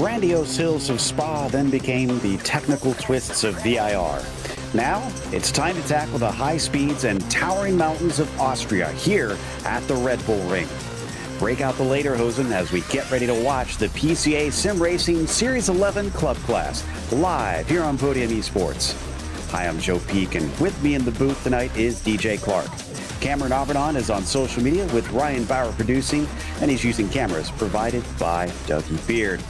grandiose hills of Spa then became the technical twists of VIR. Now, it's time to tackle the high speeds and towering mountains of Austria here at the Red Bull Ring. Break out the lederhosen as we get ready to watch the PCA Sim Racing Series 11 Club Class live here on Podium Esports. Hi, I'm Joe Peak, and with me in the booth tonight is DJ Clark. Cameron Abernon is on social media with Ryan Bauer producing, and he's using cameras provided by Dougie Beard.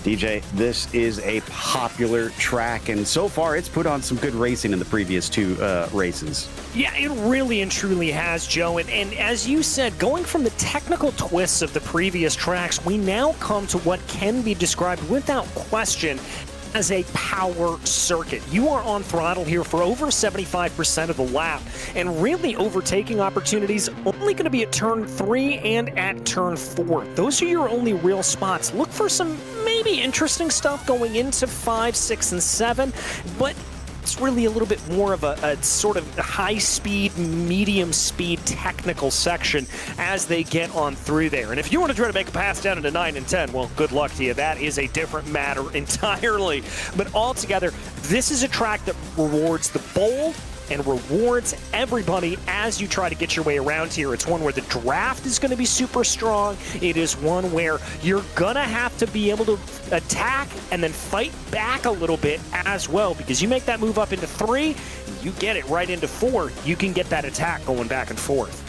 DJ, this is a popular track, and so far it's put on some good racing in the previous two races. Yeah, it really and truly has, Joe. And as you said, going from the technical twists of the previous tracks, we now come to what can be described without question as a power circuit. You are on throttle here for over 75% of the lap, and really overtaking opportunities only going to be at turn 3 and at turn 4. Those are your only real spots. Look for some maybe interesting stuff going into 5, 6, and 7, but it's really a little bit more of a sort of high-speed, medium-speed technical section as they get on through there. And if you want to try to make a pass down into 9 and 10, well, good luck to you. That is a different matter entirely. But altogether, this is a track that rewards the bold and rewards everybody as you try to get your way around here. It's one where the draft is going to be super strong. It is one where you're going to have to be able to attack and then fight back a little bit as well, because you make that move up into 3, you get it right into 4, you can get that attack going back and forth.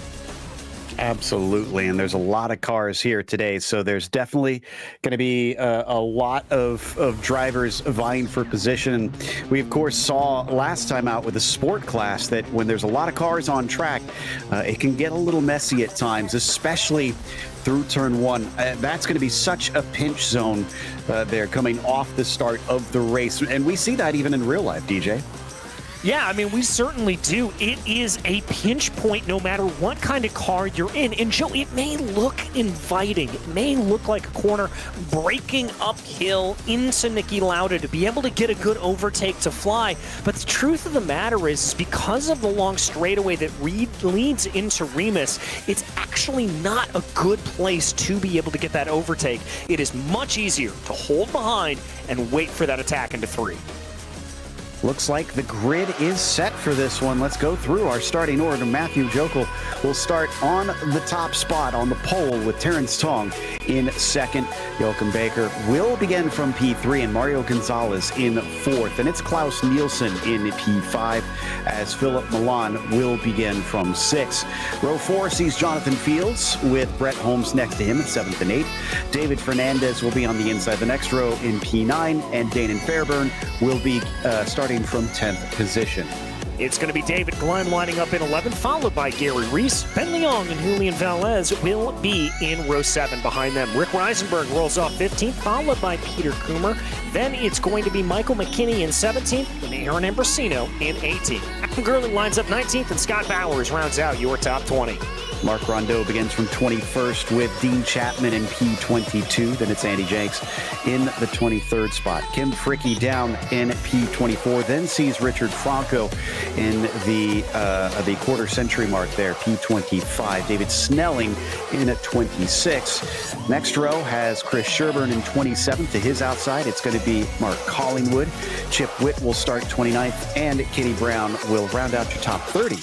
Absolutely, and there's a lot of cars here today, so there's definitely going to be a lot of drivers vying for position. We, of course, saw last time out with the sport class that when there's a lot of cars on track, it can get a little messy at times, especially through turn 1. That's going to be such a pinch zone there coming off the start of the race, and we see that even in real life, DJ. Yeah, I mean, we certainly do. It is a pinch point no matter what kind of car you're in. And, Joe, it may look inviting. It may look like a corner breaking uphill into Niki Lauda to be able to get a good overtake to fly. But the truth of the matter is because of the long straightaway that leads into Remus, it's actually not a good place to be able to get that overtake. It is much easier to hold behind and wait for that attack into 3. Looks like the grid is set for this one. Let's go through our starting order. Matthew Jokel will start on the top spot on the pole with Terrence Tong in second. Joachim Baker will begin from P3 and Mario Gonzalez in 4th. And it's Klaus Nielsen in P5 as Philip Milan will begin from 6. Row 4 sees Jonathan Fields with Brett Holmes next to him at 7th and 8th. David Fernandez will be on the inside the next row in P9, and Danon Fairburn will be starting from 10th position. It's going to be David Glenn lining up in 11th, followed by Gary Reese. Ben Leong and Julian Velez will be in row 7 behind them. Rick Reisenberg rolls off 15th, followed by Peter Coomer. Then it's going to be Michael McKinney in 17th and Aaron Ambrosino in 18th. Adam Gerling lines up 19th, and Scott Bowers rounds out your top 20. Mark Rondeau begins from 21st with Dean Chapman in P22. Then it's Andy Jenks in the 23rd spot. Kim Fricke down in P24. Then sees Richard Franco in the quarter century mark there, P25. David Snelling in at 26. Next row has Chris Sherburne in 27th. To his outside, it's going to be Mark Collingwood. Chip Witt will start 29th, and Kitty Brown will round out your top 30.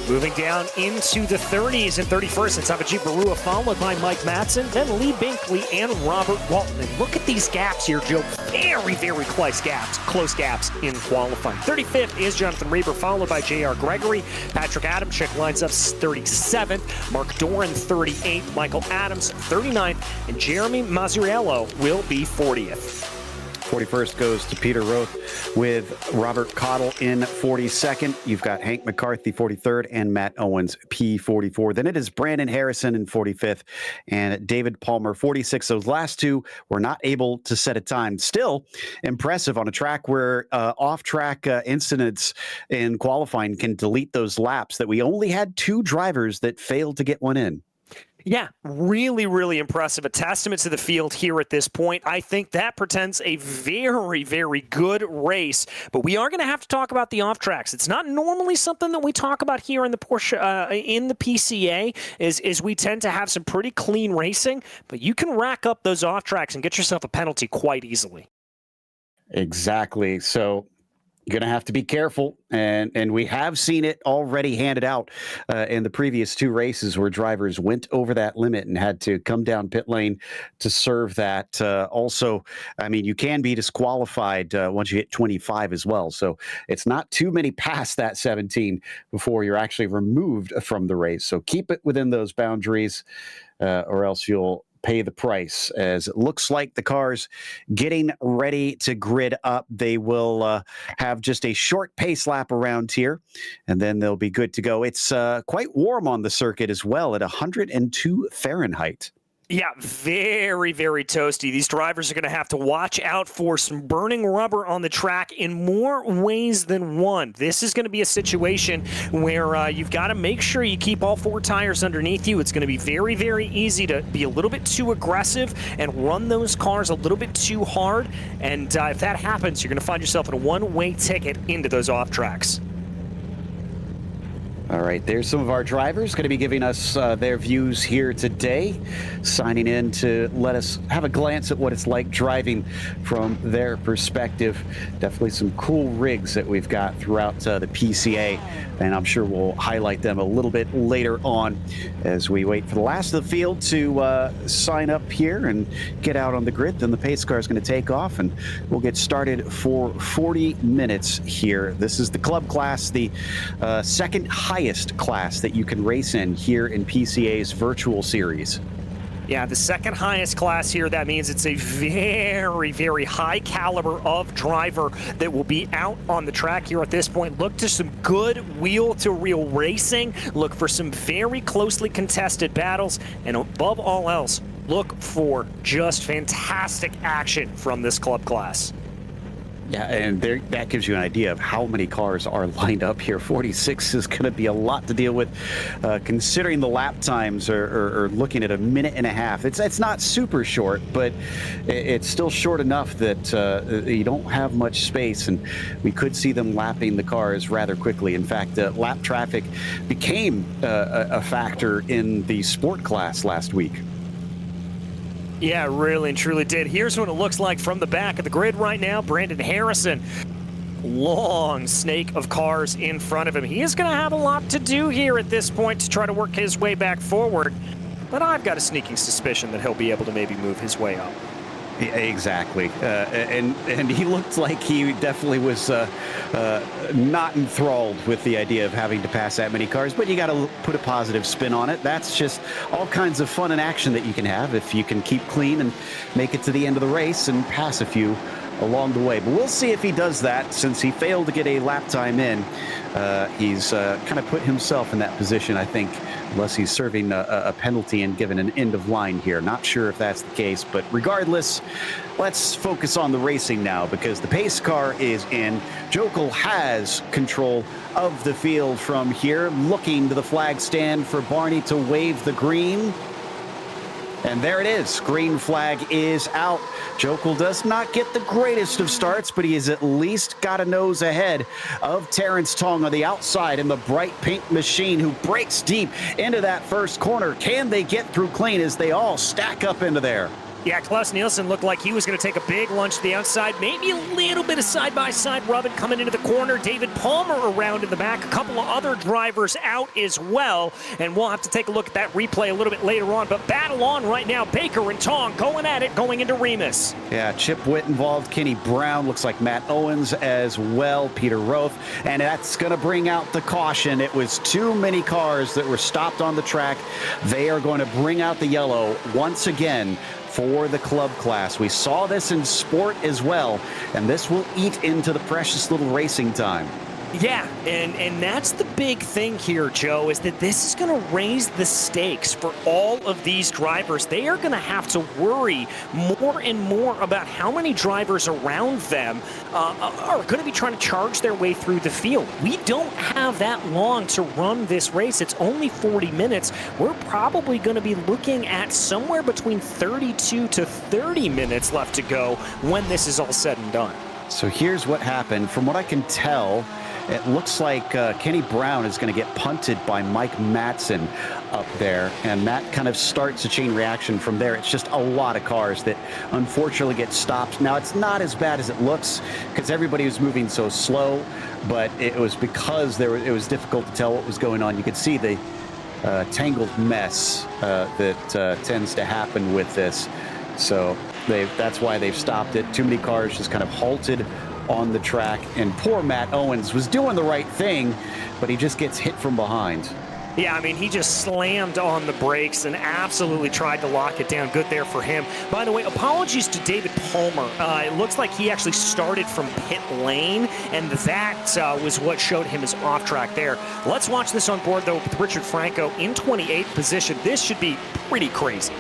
Moving down into the 30s and 31st, it's Abhijit Barua, followed by Mike Matson, then Lee Binkley and Robert Walton. And look at these gaps here, Joe. Very, very close gaps in qualifying. 35th is Jonathan Reber, followed by J.R. Gregory. Patrick Adamczyk lines up 37th. Mark Doran, 38th. Michael Adams, 39th. And Jeremy Mazzariello will be 40th. 41st goes to Peter Roth with Robert Cottle in 42nd. You've got Hank McCarthy, 43rd, and Matt Owens, P44. Then it is Brandon Harrison in 45th and David Palmer, 46th. Those last two were not able to set a time. Still impressive on a track where off-track incidents in qualifying can delete those laps, that we only had 2 drivers that failed to get one in. Yeah, really, really impressive. A testament to the field here at this point. I think that portends a very, very good race. But we are going to have to talk about the off tracks. It's not normally something that we talk about here in the Porsche, in the PCA. Is we tend to have some pretty clean racing, but you can rack up those off tracks and get yourself a penalty quite easily. Exactly. So you're going to have to be careful, and we have seen it already handed out in the previous two races where drivers went over that limit and had to come down pit lane to serve that. Also, I mean, you can be disqualified once you hit 25 as well, so it's not too many past that 17 before you're actually removed from the race. So keep it within those boundaries, or else you'll pay the price. As it looks like the cars getting ready to grid up. They will have just a short pace lap around here, and then they'll be good to go. It's quite warm on the circuit as well at 102 Fahrenheit. Yeah, very, very toasty. These drivers are going to have to watch out for some burning rubber on the track in more ways than one. This is going to be a situation where you've got to make sure you keep all four tires underneath you. It's going to be very, very easy to be a little bit too aggressive and run those cars a little bit too hard. And if that happens, you're going to find yourself in a one-way ticket into those off tracks. All right, there's some of our drivers going to be giving us their views here today, signing in to let us have a glance at what it's like driving from their perspective. Definitely some cool rigs that we've got throughout the PCA, and I'm sure we'll highlight them a little bit later on as we wait for the last of the field to sign up here and get out on the grid. Then the pace car is going to take off, and we'll get started for 40 minutes here. This is the club class, the second highest class that you can race in here in PCA's virtual series. Yeah, the second highest class here. That means it's a very, very high caliber of driver that will be out on the track here at this point. Look to some good wheel-to-wheel racing. Look for some very closely contested battles. And above all else, look for just fantastic action from this club class. Yeah, and that gives you an idea of how many cars are lined up here. 46 is going to be a lot to deal with, considering the lap times are looking at a minute and a half. It's not super short, but it's still short enough that you don't have much space, and we could see them lapping the cars rather quickly. In fact, lap traffic became a factor in the sport class last week. Yeah, really and truly did. Here's what it looks like from the back of the grid right now. Brandon Harrison, long snake of cars in front of him. He is going to have a lot to do here at this point to try to work his way back forward. But I've got a sneaking suspicion that he'll be able to maybe move his way up. Yeah, exactly. And he looked like he definitely was not enthralled with the idea of having to pass that many cars, but you got to put a positive spin on it. That's just all kinds of fun and action that you can have if you can keep clean and make it to the end of the race and pass a few along the way. But we'll see if he does that. Since he failed to get a lap time in, he's kind of put himself in that position, I think, unless he's serving a penalty and given an end of line here. Not sure if that's the case, but regardless, let's focus on the racing now, because the pace car is in. Jokel has control of the field from here, looking to the flag stand for Barney to wave the green. And there it is. Green flag is out. Jokel does not get the greatest of starts, but he has at least got a nose ahead of Terrence Tong on the outside in the bright pink machine, who breaks deep into that first corner. Can they get through clean as they all stack up into there? Yeah, Klaus Nielsen looked like he was going to take a big lunge to the outside. Maybe a little bit of side-by-side rubbing coming into the corner. David Palmer around in the back. A couple of other drivers out as well. And we'll have to take a look at that replay a little bit later on. But battle on right now. Baker and Tong going at it, going into Remus. Yeah, Chip Witt involved. Kenny Brown. Looks like Matt Owens as well. Peter Roth. And that's going to bring out the caution. It was too many cars that were stopped on the track. They are going to bring out the yellow once again for the club class. We saw this in sport as well, and this will eat into the precious little racing time. Yeah, and that's the big thing here, Joe, is that this is going to raise the stakes for all of these drivers. They are going to have to worry more and more about how many drivers around them are going to be trying to charge their way through the field. We don't have that long to run this race. It's only 40 minutes. We're probably going to be looking at somewhere between 32 to 30 minutes left to go when this is all said and done. So here's what happened. From what I can tell, it looks like Kenny Brown is going to get punted by Mike Matson up there, and that kind of starts a chain reaction from there. It's just a lot of cars that unfortunately get stopped. Now, it's not as bad as it looks because everybody was moving so slow, but it was because it was difficult to tell what was going on. You could see the tangled mess that tends to happen with this. So that's why they've stopped it. Too many cars just kind of halted on the track, and poor Matt Owens was doing the right thing, but he just gets hit from behind. Yeah, I mean, he just slammed on the brakes and absolutely tried to lock it down. Good there for him. By the way, apologies to David Palmer. It looks like he actually started from pit lane, and that was what showed him his off track there. Let's watch this on board, though, with Richard Franco in 28th position. This should be pretty crazy.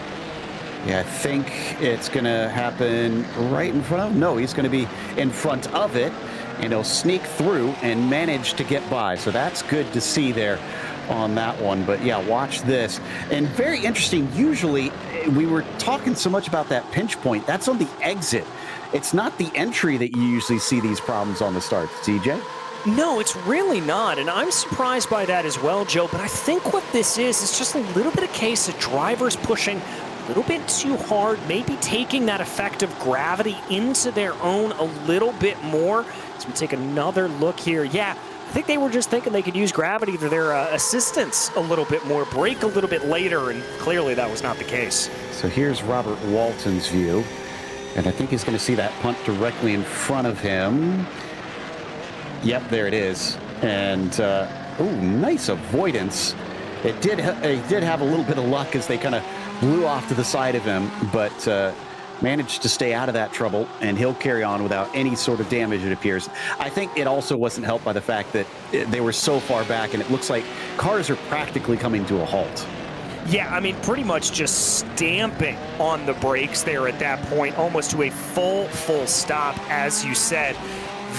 Yeah, I think it's going to happen right in front of him. No, he's going to be in front of it, and he'll sneak through and manage to get by. So that's good to see there on that one. But yeah, watch this. And very interesting. Usually we were talking so much about that pinch point. That's on the exit. It's not the entry that you usually see these problems on the start, TJ. No, it's really not, and I'm surprised by that as well, Joe. But I think what this is just a little bit of case of drivers pushing a little bit too hard, maybe taking that effect of gravity into their own a little bit more. So we take another look here. Yeah, I think they were just thinking they could use gravity to their assistance a little bit more, brake a little bit later, and clearly that was not the case. So here's Robert Walton's view, and I think he's going to see that punt directly in front of him. Yep, there it is. And, nice avoidance. It did have a little bit of luck as they kind of blew off to the side of him, but managed to stay out of that trouble, and he'll carry on without any sort of damage, it appears. I think it also wasn't helped by the fact that they were so far back, and it looks like cars are practically coming to a halt. Yeah, I mean, pretty much just stamping on the brakes there at that point, almost to a full stop, as you said.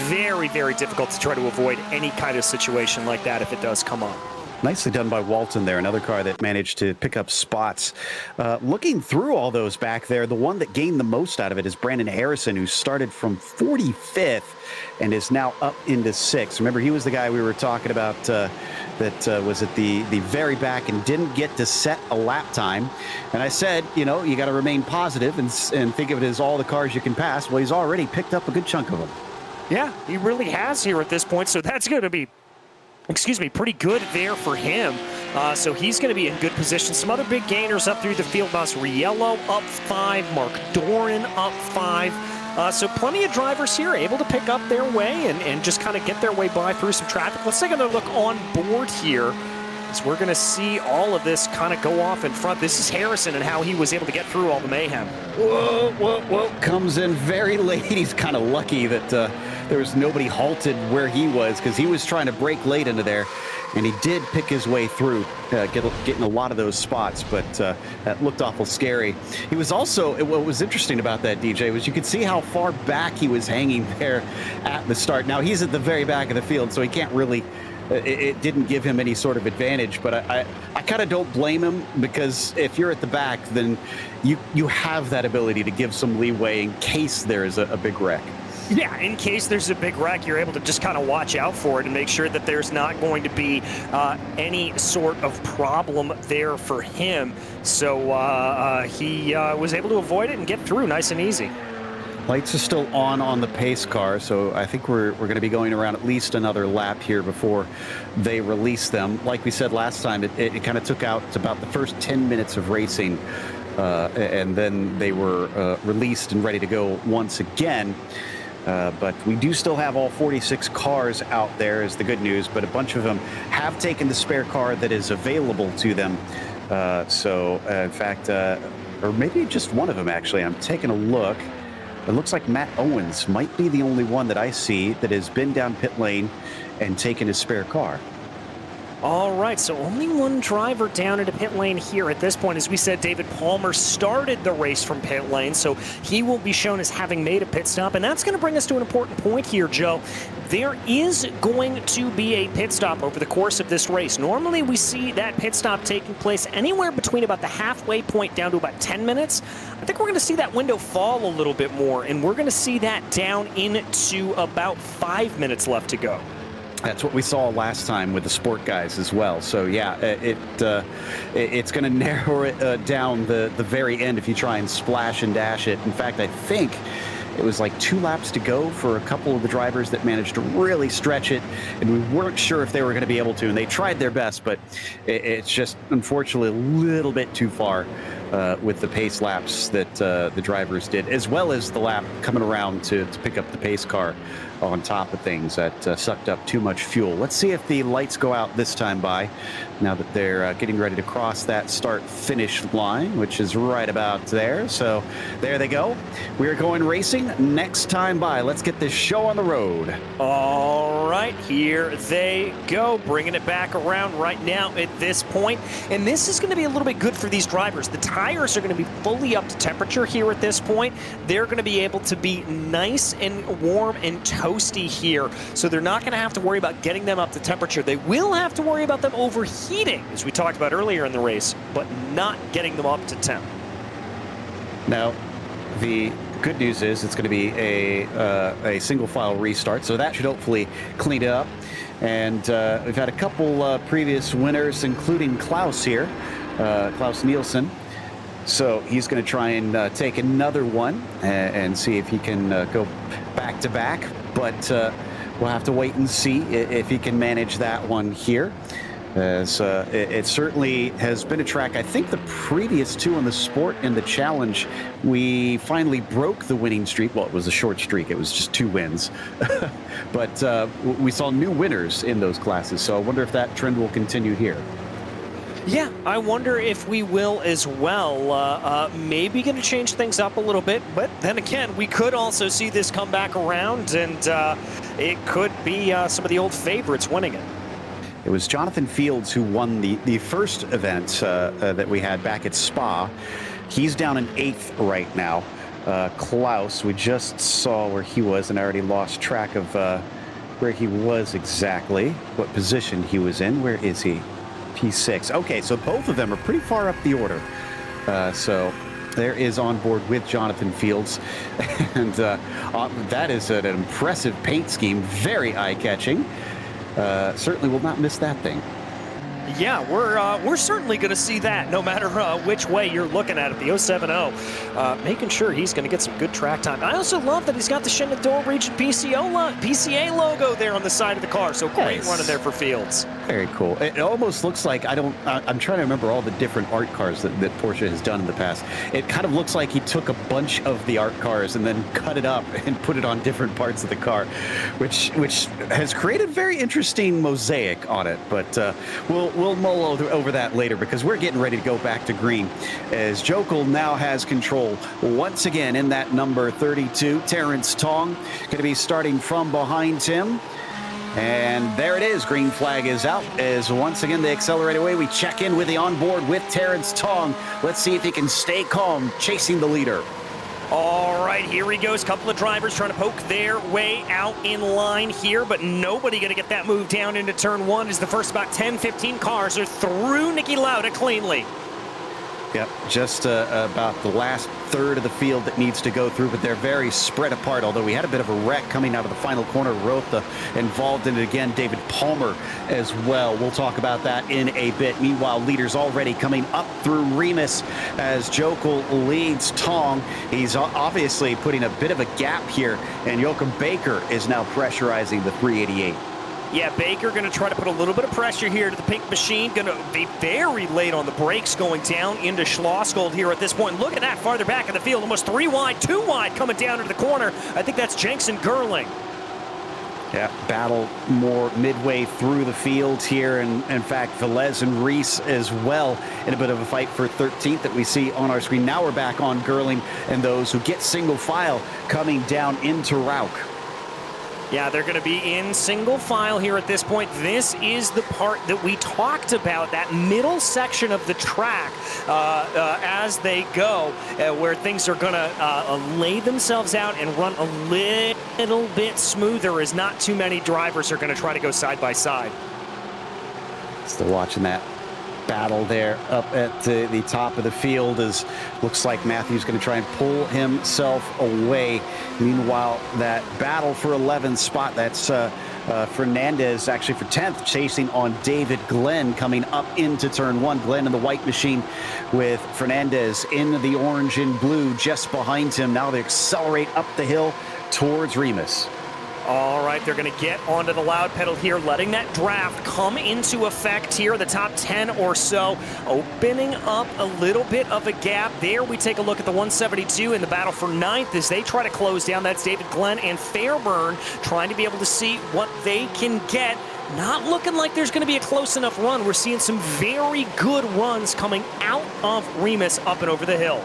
Very, very difficult to try to avoid any kind of situation like that if it does come up. Nicely done by Walton there, another car that managed to pick up spots. Looking through all those back there, the one that gained the most out of it is Brandon Harrison, who started from 45th and is now up into 6th. Remember, he was the guy we were talking about that was at the very back and didn't get to set a lap time. And I said, you got to remain positive and think of it as all the cars you can pass. Well, he's already picked up a good chunk of them. Yeah, he really has here at this point, so that's going to be pretty good there for him. So he's going to be in good position. Some other big gainers up through the field. Masriello up 5. Mark Doran up 5. So plenty of drivers here able to pick up their way and just kind of get their way by through some traffic. Let's take another look on board here, as we're going to see all of this kind of go off in front. This is Harrison and how he was able to get through all the mayhem. Whoa. Comes in very late. He's kind of lucky that there was nobody halted where he was, because he was trying to brake late into there, and he did pick his way through, getting a lot of those spots, but that looked awful scary. He was also, what was interesting about that, DJ, was you could see how far back he was hanging there at the start. Now, he's at the very back of the field, so he can't really, it didn't give him any sort of advantage, but I kind of don't blame him, because if you're at the back, then you have that ability to give some leeway in case there is a big wreck. Yeah, in case there's a big wreck, you're able to just kind of watch out for it and make sure that there's not going to be any sort of problem there for him. So he was able to avoid it and get through nice and easy. Lights are still on the pace car, so I think we're going to be going around at least another lap here before they release them. Like we said last time, it kind of took out about the first 10 minutes of racing, and then they were released and ready to go once again. But we do still have all 46 cars out there is the good news, but a bunch of them have taken the spare car that is available to them. In fact, or maybe just one of them, actually. I'm taking a look. It looks like Matt Owens might be the only one that I see that has been down pit lane and taken his spare car. All right, so only one driver down into pit lane here at this point. As we said, David Palmer started the race from pit lane, so he will be shown as having made a pit stop. And that's going to bring us to an important point here, Joe. There is going to be a pit stop over the course of this race. Normally, we see that pit stop taking place anywhere between about the halfway point down to about 10 minutes. I think we're going to see that window fall a little bit more, and we're going to see that down into about 5 minutes left to go. That's what we saw last time with the sport guys as well. So yeah, it's going to narrow it down the very end if you try and splash and dash it. In fact, I think it was like 2 laps to go for a couple of the drivers that managed to really stretch it, and we weren't sure if they were going to be able to, and they tried their best, but it's just unfortunately a little bit too far with the pace laps that the drivers did, as well as the lap coming around to pick up the pace car on top of things that sucked up too much fuel. Let's see if the lights go out this time by, now that they're getting ready to cross that start-finish line, which is right about there. So there they go. We're going racing next time by. Let's get this show on the road. All right, here they go, bringing it back around right now at this point. And this is going to be a little bit good for these drivers. The tires are going to be fully up to temperature here at this point. They're going to be able to be nice and warm and toasty here, so they're not going to have to worry about getting them up to temperature. They will have to worry about them overheating, as we talked about earlier in the race, but not getting them up to temp. Now, the good news is it's going to be a single file restart, so that should hopefully clean it up. And we've had a couple previous winners, including Klaus here, Klaus Nielsen. So he's going to try and take another one and see if he can go back to back. But we'll have to wait and see if he can manage that one here. As it certainly has been a track. I think the previous 2 on the Sport and the Challenge, we finally broke the winning streak. Well, it was a short streak. It was just 2 wins. But we saw new winners in those classes. So I wonder if that trend will continue here. Yeah, I wonder if we will as well. Maybe going to change things up a little bit, but then again, we could also see this come back around, and it could be some of the old favorites winning it. It was Jonathan Fields who won the first event that we had back at Spa. He's down in 8th right now. Klaus, we just saw where he was, and I already lost track of where he was exactly, what position he was in. Where is he? P6. Okay, so both of them are pretty far up the order. So there is on board with Jonathan Fields. And that is an impressive paint scheme, very eye-catching. Certainly will not miss that thing. Yeah, we're certainly going to see that no matter which way you're looking at it. The 070 making sure he's going to get some good track time. I also love that he's got the Shenandoah Region PCA logo there on the side of the car. So great running there for Fields. Very cool. It almost looks like, I'm trying to remember all the different art cars that Porsche has done in the past. It kind of looks like he took a bunch of the art cars and then cut it up and put it on different parts of the car, which has created very interesting mosaic on it. But we'll mull over that later, because we're getting ready to go back to green, as Jokel now has control once again in that number 32. Terrence Tong going to be starting from behind him. And there it is. Green flag is out as once again they accelerate away. We check in with the onboard with Terrence Tong. Let's see if he can stay calm chasing the leader. All right, here he goes. Couple of drivers trying to poke their way out in line here, but nobody going to get that move down into turn 1 as the first about 10-15 cars are through Niki Lauda cleanly. Yep, just about the last third of the field that needs to go through, but they're very spread apart, although we had a bit of a wreck coming out of the final corner. Rotha involved in it again, David Palmer as well. We'll talk about that in a bit. Meanwhile, leaders already coming up through Remus as Jokel leads Tong. He's obviously putting a bit of a gap here, and Joachim Baker is now pressurizing the 388. Yeah, Baker going to try to put a little bit of pressure here to the pink machine. Going to be very late on the brakes going down into Schlosskold here at this point. Look at that farther back in the field. Almost 3 wide, 2 wide coming down into the corner. I think that's Jenks and Gerling. Yeah, battle more midway through the field here. And in fact, Velez and Reese as well in a bit of a fight for 13th that we see on our screen. Now we're back on Gerling and those who get single file coming down into Rauch. Yeah, they're going to be in single file here at this point. This is the part that we talked about, that middle section of the track as they go, where things are going to lay themselves out and run a little bit smoother, as not too many drivers are going to try to go side by side. Still watching that battle there up at the top of the field, as looks like Matthew's going to try and pull himself away. Meanwhile, that battle for 11th spot, that's Fernandez actually for 10th, chasing on David Glenn coming up into turn one. Glenn in the white machine with Fernandez in the orange and blue just behind him. Now they accelerate up the hill towards Remus. All right, they're going to get onto the loud pedal here, letting that draft come into effect here. The top 10 or so, opening up a little bit of a gap there. We take a look at the 172 in the battle for 9th as they try to close down. That's David Glenn and Fairburn trying to be able to see what they can get. Not looking like there's going to be a close enough run. We're seeing some very good runs coming out of Remus up and over the hill.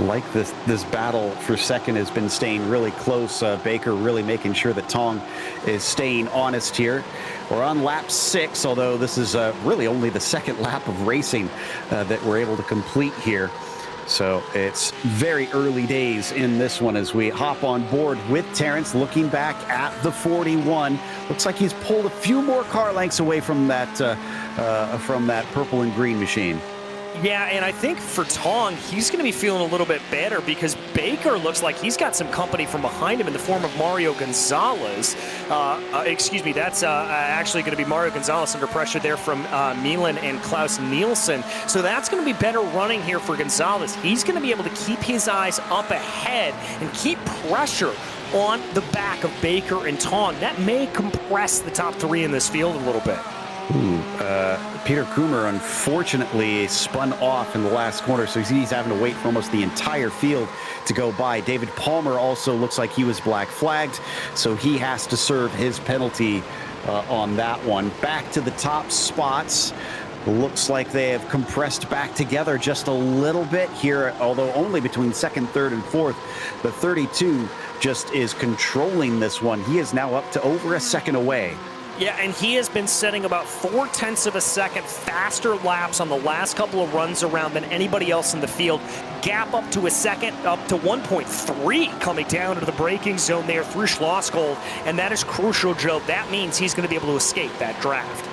Like this battle for second has been staying really close. Baker really making sure that Tong is staying honest here. We're on lap 6, although this is really only the second lap of racing that we're able to complete here. So it's very early days in this one as we hop on board with Terrence, looking back at the 41. Looks like he's pulled a few more car lengths away from that purple and green machine. Yeah, and I think for Tong, he's going to be feeling a little bit better because Baker looks like he's got some company from behind him in the form of Mario Gonzalez. Excuse me, that's actually going to be Mario Gonzalez under pressure there from Milan and Klaus Nielsen. So that's going to be better running here for Gonzalez. He's going to be able to keep his eyes up ahead and keep pressure on the back of Baker and Tong. That may compress the top 3 in this field a little bit. Peter Coomer unfortunately spun off in the last corner, so he's having to wait for almost the entire field to go by. David Palmer also looks like he was black flagged, so he has to serve his penalty on that one. Back to the top spots. Looks like they have compressed back together just a little bit here, although only between 2nd, 3rd, and 4th. The 32 just is controlling this one. He is now up to over a second away. Yeah, and he has been setting about 0.4 of a second faster laps on the last couple of runs around than anybody else in the field. Gap up to a second, up to 1.3 coming down into the braking zone there through Schlossgold, and that is crucial, Joe. That means he's going to be able to escape that draft.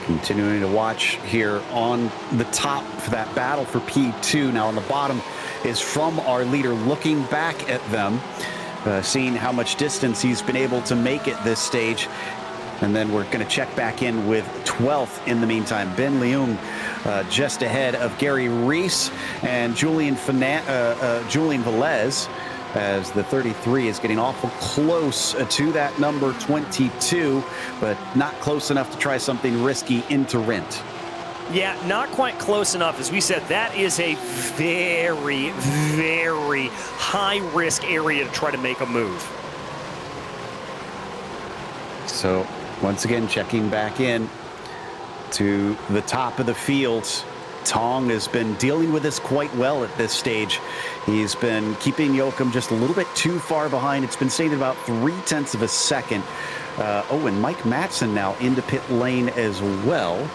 Continuing to watch here on the top for that battle for P2. Now on the bottom is from our leader, looking back at them. Seeing how much distance he's been able to make at this stage. And then we're going to check back in with 12th in the meantime. Ben Leung just ahead of Gary Reese and Julian Velez, as the 33 is getting awful close to that number 22, but not close enough to try something risky into Rindt. Yeah, not quite close enough. As we said, that is a very, very high-risk area to try to make a move. So, once again, checking back in to the top of the field. Tong has been dealing with this quite well at this stage. He's been keeping Joachim just a little bit too far behind. It's been staying at about 0.3 of a second. And Mike Matson now into pit lane as well.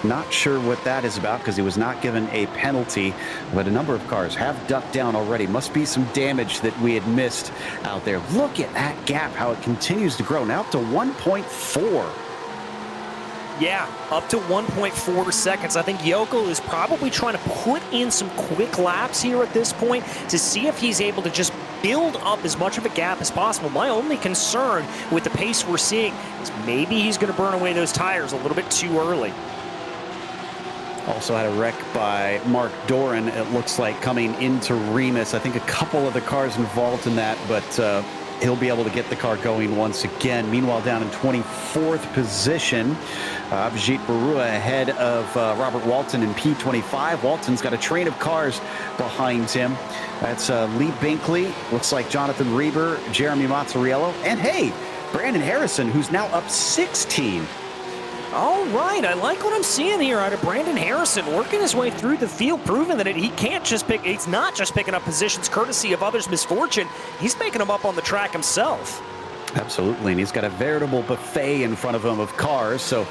Not sure what that is about because he was not given a penalty, but a number of cars have ducked down already. Must be some damage that we had missed out there. Look at that gap, how it continues to grow, now up to 1.4. Yeah, up to 1.4 seconds. I think Yokel is probably trying to put in some quick laps here at this point to see if he's able to just build up as much of a gap as possible. My only concern with the pace we're seeing is maybe he's going to burn away those tires a little bit too early. Also had a wreck by Mark Doran, it looks like, coming into Remus. I think a couple of the cars involved in that, but he'll be able to get the car going once again. Meanwhile, down in 24th position, Abhijit Barua ahead of Robert Walton in P25. Walton's got a train of cars behind him. That's Lee Binkley, looks like Jonathan Reber, Jeremy Mazzariello, and hey, Brandon Harrison, who's now up 16. All right, I like what I'm seeing here out of Brandon Harrison, working his way through the field, proving that he's not just picking up positions courtesy of others' misfortune, he's making them up on the track himself. Absolutely, and he's got a veritable buffet in front of him of cars, so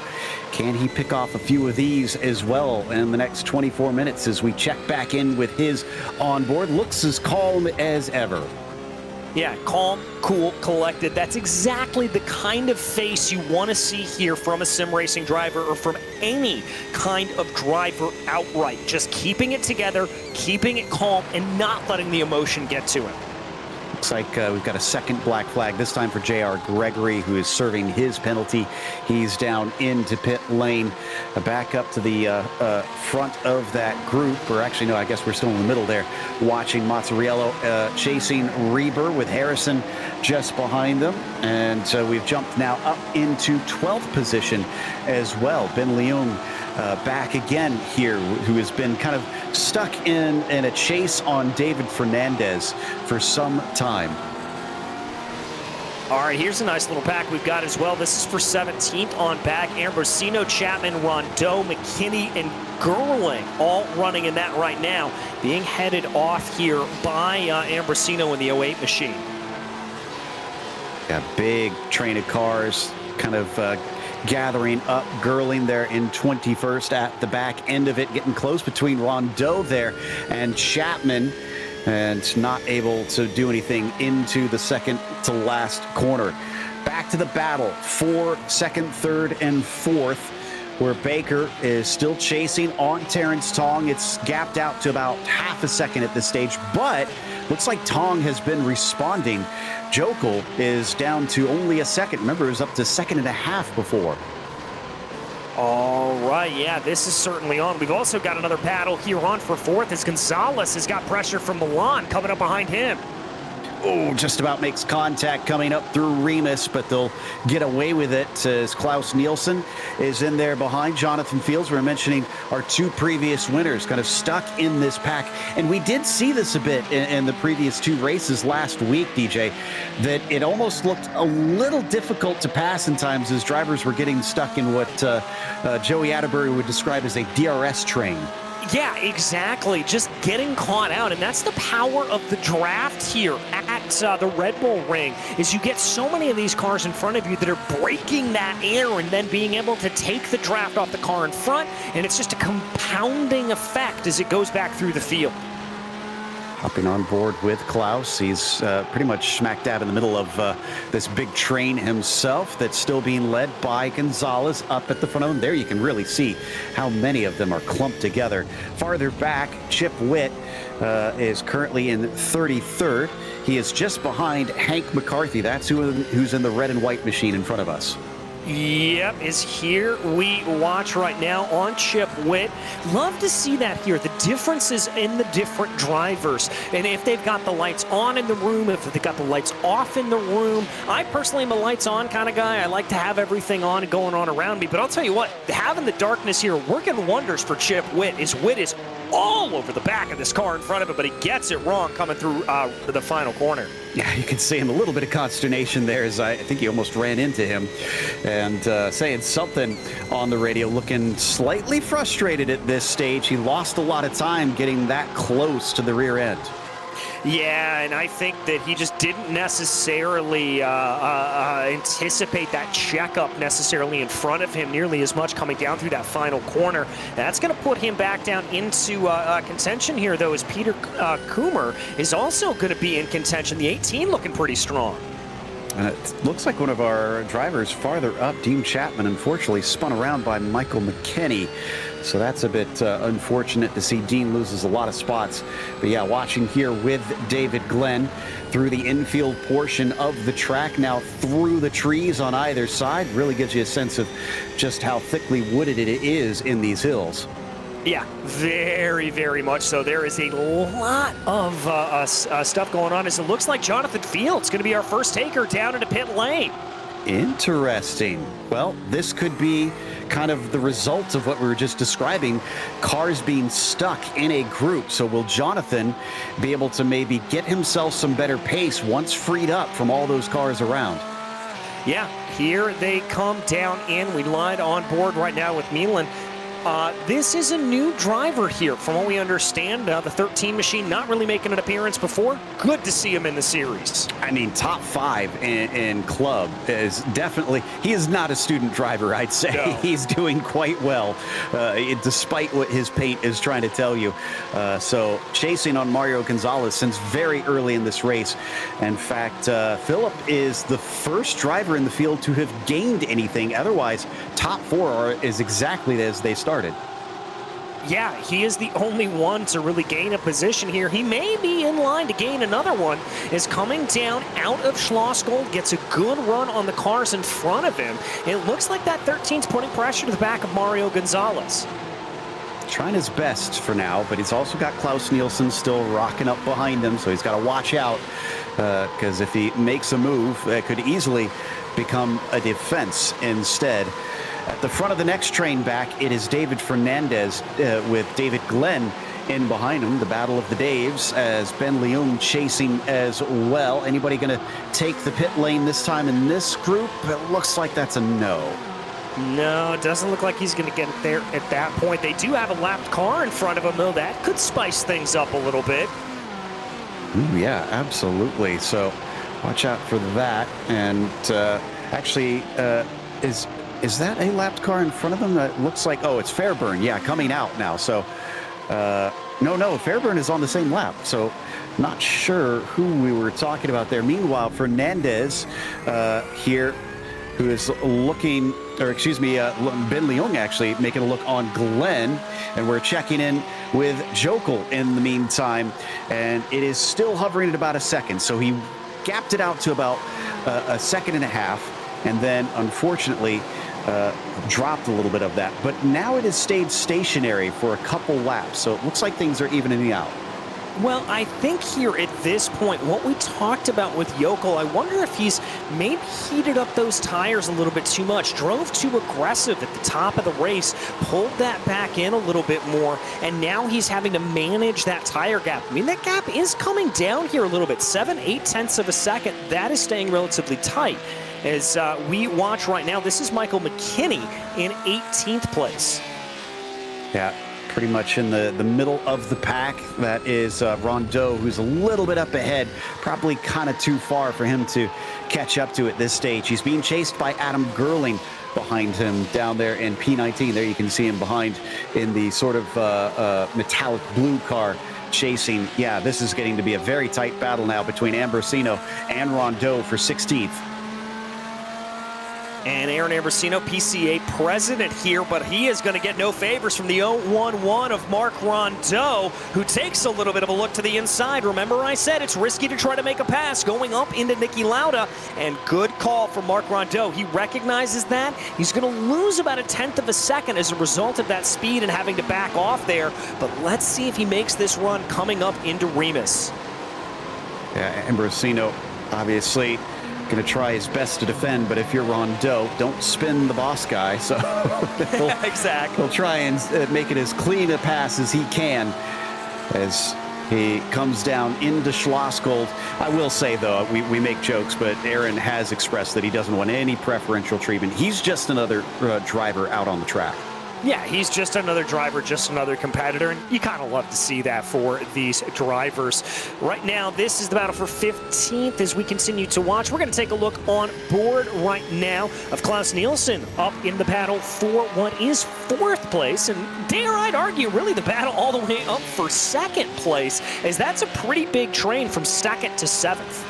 can he pick off a few of these as well in the next 24 minutes as we check back in with his onboard? Looks as calm as ever. Yeah, calm, cool, collected. That's exactly the kind of face you want to see here from a sim racing driver or from any kind of driver outright. Just keeping it together, keeping it calm, and not letting the emotion get to him. Looks like we've got a second black flag, this time for J.R. Gregory, who is serving his penalty. He's down into pit lane, back up to the front of that group. Or actually, no, I guess we're still in the middle there, watching Mazzariello chasing Reber with Harrison just behind them. And we've jumped now up into 12th position as well. Ben Leung back again here, who has been kind of stuck in a chase on David Fernandez for some time. All right, here's a nice little pack we've got as well. This is for 17th on back. Ambrosino, Chapman, Rondeau, McKinney, and Gerling all running in that right now, being headed off here by Ambrosino in the 08 machine. Yeah, big train of cars kind of gathering up. Gerling there in 21st at the back end of it, getting close between Rondeau there and Chapman, and not able to do anything into the second to last corner. Back to the battle for second, third, and fourth, where Baker is still chasing on Terrence Tong. It's gapped out to about half a second at this stage, but looks like Tong has been responding. Jokel is down to only a second. Remember, it was up to second and a half before. All right, yeah, this is certainly on. We've also got another battle here on for fourth as Gonzalez has got pressure from Milan coming up behind him. Oh, just about makes contact coming up through Remus, but they'll get away with it as Klaus Nielsen is in there behind Jonathan Fields. We're mentioning our two previous winners kind of stuck in this pack. And we did see this a bit in the previous two races last week, DJ, that it almost looked a little difficult to pass in times as drivers were getting stuck in what Joey Atterbury would describe as a DRS train. Yeah, exactly. Just getting caught out. And that's the power of the draft here at the Red Bull Ring, is you get so many of these cars in front of you that are breaking that air and then being able to take the draft off the car in front. And it's just a compounding effect as it goes back through the field. Hopping on board with Klaus. He's pretty much smack dab in the middle of this big train himself that's still being led by Gonzalez up at the front of him. There you can really see how many of them are clumped together. Farther back, Chip Witt is currently in 33rd. He is just behind Hank McCarthy. That's who's in the red and white machine in front of us. Yep, is here we watch right now on Chip Witt. Love to see that here, the differences in the different drivers. And if they've got the lights on in the room, if they've got the lights off in the room. I personally am a lights on kind of guy. I like to have everything on and going on around me. But I'll tell you what, having the darkness here working wonders for Chip Witt. His Witt is all over the back of this car in front of him, but he gets it wrong coming through the final corner. Yeah, you can see him a little bit of consternation there as I think he almost ran into him and saying something on the radio, looking slightly frustrated at this stage. He lost a lot of time getting that close to the rear end. Yeah, and I think that he just didn't necessarily anticipate that checkup necessarily in front of him nearly as much coming down through that final corner. That's going to put him back down into contention here, though, as Peter Coomer is also going to be in contention. The 18 looking pretty strong. And it looks like one of our drivers farther up, Dean Chapman, unfortunately spun around by Michael McKinney. So that's a bit unfortunate to see. Dean loses a lot of spots. But yeah, watching here with David Glenn through the infield portion of the track, now through the trees on either side, really gives you a sense of just how thickly wooded it is in these hills. Yeah, very, very much so. There is a lot of stuff going on as it looks like Jonathan Fields going to be our first taker down into pit lane. Interesting. Well, this could be kind of the result of what we were just describing, cars being stuck in a group. So will Jonathan be able to maybe get himself some better pace once freed up from all those cars around? Yeah, here they come down in. We lied on board right now with Milan. This is a new driver here, from what we understand. The 13 machine not really making an appearance before. Good to see him in the series. I mean, top 5 in club is definitely, he is not a student driver, I'd say. No. He's doing quite well, despite what his paint is trying to tell you. So chasing on Mario Gonzalez since very early in this race. In fact, Philip is the first driver in the field to have gained anything. Otherwise, top 4 is exactly as they started. Yeah, he is the only one to really gain a position here. He may be in line to gain another one. Is coming down out of Schlossgold, gets a good run on the cars in front of him. It looks like that 13's putting pressure to the back of Mario Gonzalez. Trying his best for now, but he's also got Klaus Nielsen still rocking up behind him, so he's got to watch out, because if he makes a move, it could easily become a defense instead. At the front of the next train back, it is David Fernandez with David Glenn in behind him. The battle of the Daves as Ben Leung chasing as well. Anybody going to take the pit lane this time in this group? It looks like that's a no. No, it doesn't look like he's going to get there at that point. They do have a lapped car in front of him, though. That could spice things up a little bit. Ooh, yeah, absolutely. So watch out for that. And actually, is that a lapped car in front of them? That looks like, oh, it's Fairburn. Yeah, coming out now. So, no, Fairburn is on the same lap. So, not sure who we were talking about there. Meanwhile, Fernandez here, who is looking, or excuse me, Ben Leung actually making a look on Glenn. And we're checking in with Jokel in the meantime. And it is still hovering at about a second. So, he gapped it out to about a second and a half. And then, unfortunately, dropped a little bit of that. But now it has stayed stationary for a couple laps. So it looks like things are evening out. Well, I think here at this point, what we talked about with Jokel, I wonder if he's maybe heated up those tires a little bit too much, drove too aggressive at the top of the race, pulled that back in a little bit more, and now he's having to manage that tire gap. I mean, that gap is coming down here a little bit, 7/8 of a second. That is staying relatively tight. As we watch right now, this is Michael McKinney in 18th place. Yeah, pretty much in the middle of the pack. That is Rondeau, who's a little bit up ahead. Probably kind of too far for him to catch up to at this stage. He's being chased by Adam Gerling behind him down there in P19. There you can see him behind in the sort of metallic blue car. Chasing. Yeah, this is getting to be a very tight battle now between Ambrosino and Rondeau for 16th. And Aaron Ambrosino, PCA president here, but he is going to get no favors from the 0-1-1 of Mark Rondeau, who takes a little bit of a look to the inside. Remember I said it's risky to try to make a pass going up into Niki Lauda, and good call from Mark Rondeau. He recognizes that. He's going to lose about 1/10 of a second as a result of that speed and having to back off there, but let's see if he makes this run coming up into Remus. Yeah, Ambrosino obviously going to try his best to defend, but if you're Rondeau, don't spin the boss guy. So exactly. He'll try and make it as clean a pass as he can as he comes down into Schlossgold. I will say, though, we make jokes, but Aaron has expressed that he doesn't want any preferential treatment. He's just another driver out on the track. Yeah, he's just another driver, just another competitor, and you kind of love to see that for these drivers. Right now, this is the battle for 15th as we continue to watch. We're going to take a look on board right now of Klaus Nielsen up in the battle for what is 4th place, and dare I'd argue really the battle all the way up for 2nd place, as that's a pretty big train from 2nd to 7th.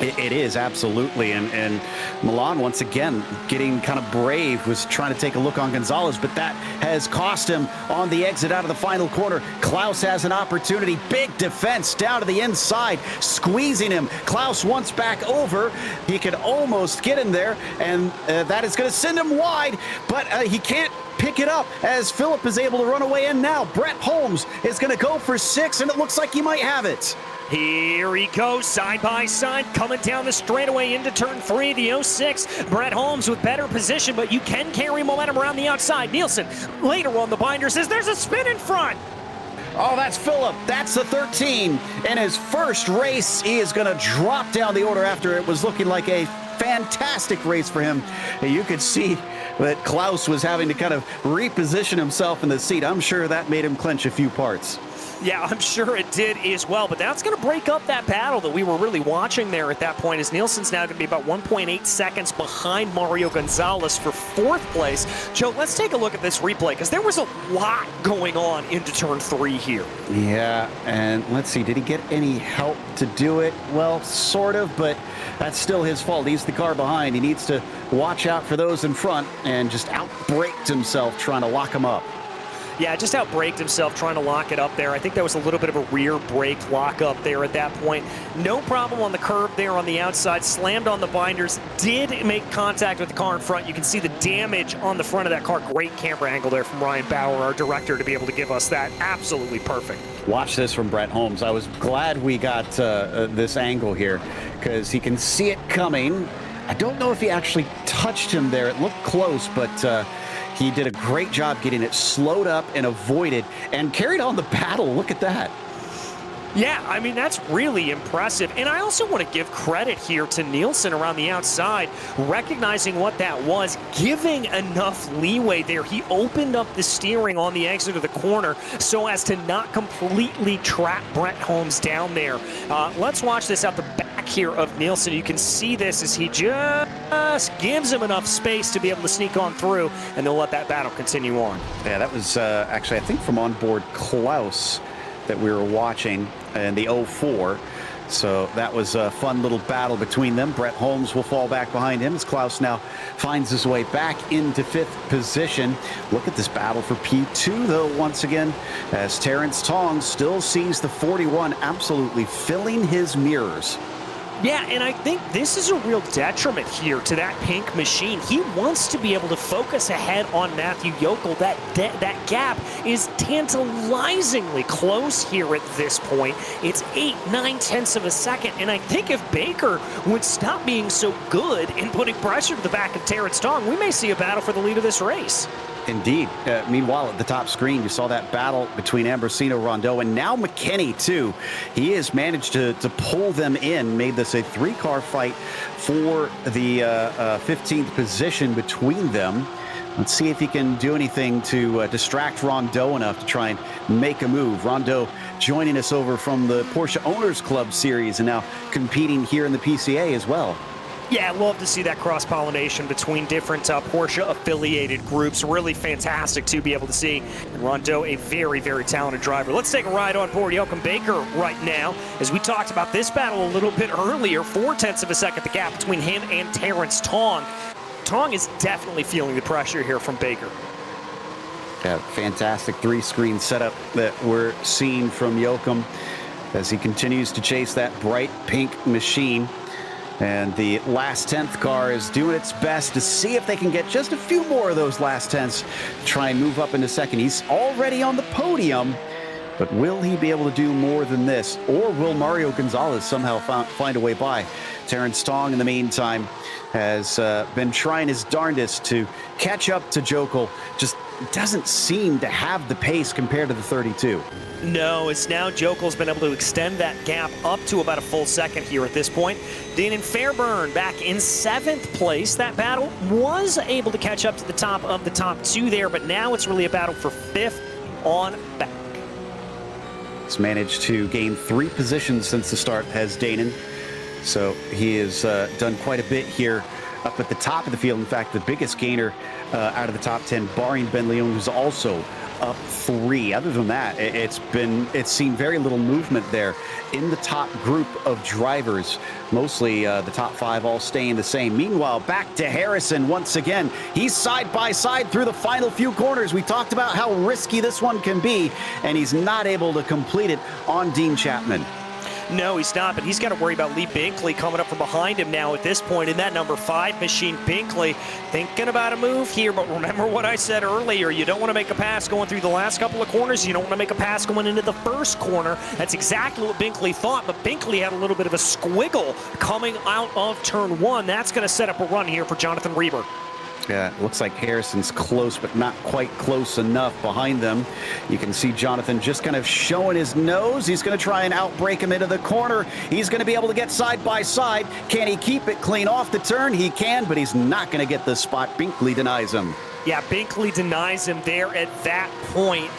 It is, absolutely. And Milan, once again, getting kind of brave, was trying to take a look on Gonzalez, but that has cost him on the exit out of the final corner. Klaus has an opportunity. Big defense down to the inside, squeezing him. Klaus once back over. He could almost get in there, and that is going to send him wide, but he can't pick it up as Philip is able to run away in now. Brett Holmes is going to go for 6, and it looks like he might have it. Here he goes, side by side, coming down the straightaway into turn 3, the 06. Brett Holmes with better position, but you can carry momentum around the outside. Nielsen, later on the binder, says there's a spin in front. Oh, that's Philip. That's the 13. In his first race, he is going to drop down the order after it was looking like a fantastic race for him. You could see that Klaus was having to kind of reposition himself in the seat. I'm sure that made him clench a few parts. Yeah, I'm sure it did as well, but that's going to break up that battle that we were really watching there at that point, as Nielsen's now going to be about 1.8 seconds behind Mario Gonzalez for 4th place. Joe, let's take a look at this replay, because there was a lot going on into turn 3 here. Yeah, and let's see, did he get any help to do it? Well, sort of, but that's still his fault. He's the car behind. He needs to watch out for those in front, and just outbraked himself trying to lock him up. Yeah, just outbraked himself trying to lock it up there. I think that was a little bit of a rear brake lock up there at that point. No problem on the curb there on the outside. Slammed on the binders. Did make contact with the car in front. You can see the damage on the front of that car. Great camera angle there from Ryan Bauer, our director, to be able to give us that. Absolutely perfect. Watch this from Brett Holmes. I was glad we got this angle here, because he can see it coming. I don't know if he actually touched him there. It looked close, but he did a great job getting it slowed up and avoided and carried on the battle. Look at that. Yeah, I mean, that's really impressive. And I also want to give credit here to Nielsen around the outside, recognizing what that was, giving enough leeway there. He opened up the steering on the exit of the corner so as to not completely trap Brett Holmes down there. Let's watch this out the back here of Nielsen. You can see this as he just gives him enough space to be able to sneak on through, and they'll let that battle continue on. Yeah, that was actually, I think, from onboard Klaus that we were watching in the 04. So that was a fun little battle between them. Brett Holmes will fall back behind him as Klaus now finds his way back into 5th position. Look at this battle for P2, though, once again, as Terrence Tong still sees the 41 absolutely filling his mirrors. Yeah, and I think this is a real detriment here to that pink machine. He wants to be able to focus ahead on Matthew Yokel. That gap is tantalizingly close here at this point. It's 8/9 of a second, and I think if Baker would stop being so good in putting pressure to the back of Terrence Tong, we may see a battle for the lead of this race. Indeed. Meanwhile, at the top screen, you saw that battle between Ambrosino, Rondeau, and now McKinney, too. He has managed to pull them in, made this a 3-car fight for the 15th position between them. Let's see if he can do anything to distract Rondeau enough to try and make a move. Rondeau joining us over from the Porsche Owners Club Series and now competing here in the PCA as well. Yeah, love to see that cross-pollination between different Porsche-affiliated groups. Really fantastic to be able to see. And Rondeau, a very, very talented driver. Let's take a ride on board Jochen Baker right now. As we talked about this battle a little bit earlier, 0.4 of a second, the gap between him and Terrence Tong. Tong is definitely feeling the pressure here from Baker. Yeah, fantastic 3-screen setup that we're seeing from Jochen as he continues to chase that bright pink machine. And the last 10th car is doing its best to see if they can get just a few more of those last 10ths to try and move up into second. He's already on the podium, but will he be able to do more than this? Or will Mario Gonzalez somehow find a way by? Terrence Tong, in the meantime, has been trying his darndest to catch up to Jokel. Just doesn't seem to have the pace compared to the 32. No, it's now Jokel's been able to extend that gap up to about a full second here at this point. Danon Fairburn back in 7th place. That battle was able to catch up to the top of the top 2 there, but now it's really a battle for 5th on back. He's managed to gain 3 positions since the start, has Danon. So he has done quite a bit here up at the top of the field. In fact, the biggest gainer out of the top 10, barring Ben Leon, who's also up 3. Other than that, it's seen very little movement there in the top group of drivers. Mostly the top 5 all staying the same. Meanwhile, back to Harrison once again. He's side by side through the final few corners. We talked about how risky this one can be, and he's not able to complete it on Dean Chapman. No, he's not, but he's got to worry about Lee Binkley coming up from behind him now at this point in that number 5 machine. Binkley thinking about a move here, but remember what I said earlier. You don't want to make a pass going through the last couple of corners. You don't want to make a pass going into the first corner. That's exactly what Binkley thought, but Binkley had a little bit of a squiggle coming out of turn 1. That's going to set up a run here for Jonathan Reber. Yeah, it looks like Harrison's close, but not quite close enough behind them. You can see Jonathan just kind of showing his nose. He's going to try and outbrake him into the corner. He's going to be able to get side by side. Can he keep it clean off the turn? He can, but he's not going to get the spot. Binkley denies him. Yeah, Binkley denies him there at that point.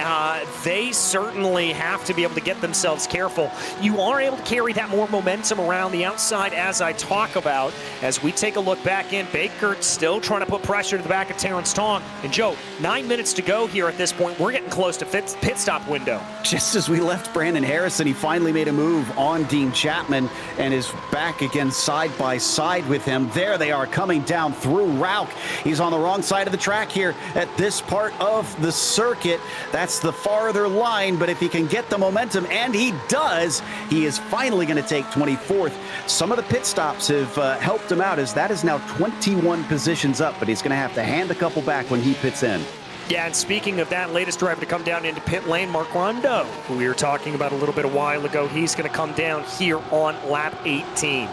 They certainly have to be able to get themselves careful. You are able to carry that more momentum around the outside as I talk about. As we take a look back in, Baker still trying to put pressure to the back of Terrence Tong. And Joe, 9 minutes to go here at this point. We're getting close to pit stop window. Just as we left Brandon Harrison, he finally made a move on Dean Chapman and is back again side by side with him. There they are coming down through Rauch. He's on the wrong side of the track here at this part of the circuit. That's the farther line, but if he can get the momentum, and he does, he is finally going to take 24th. Some of the pit stops have helped him out, as that is now 21 positions up, but he's going to have to hand a couple back when he pits in. Yeah, and speaking of that, latest driver to come down into pit lane, Mark Rondo, who we were talking about a little bit a while ago, he's going to come down here on lap 18.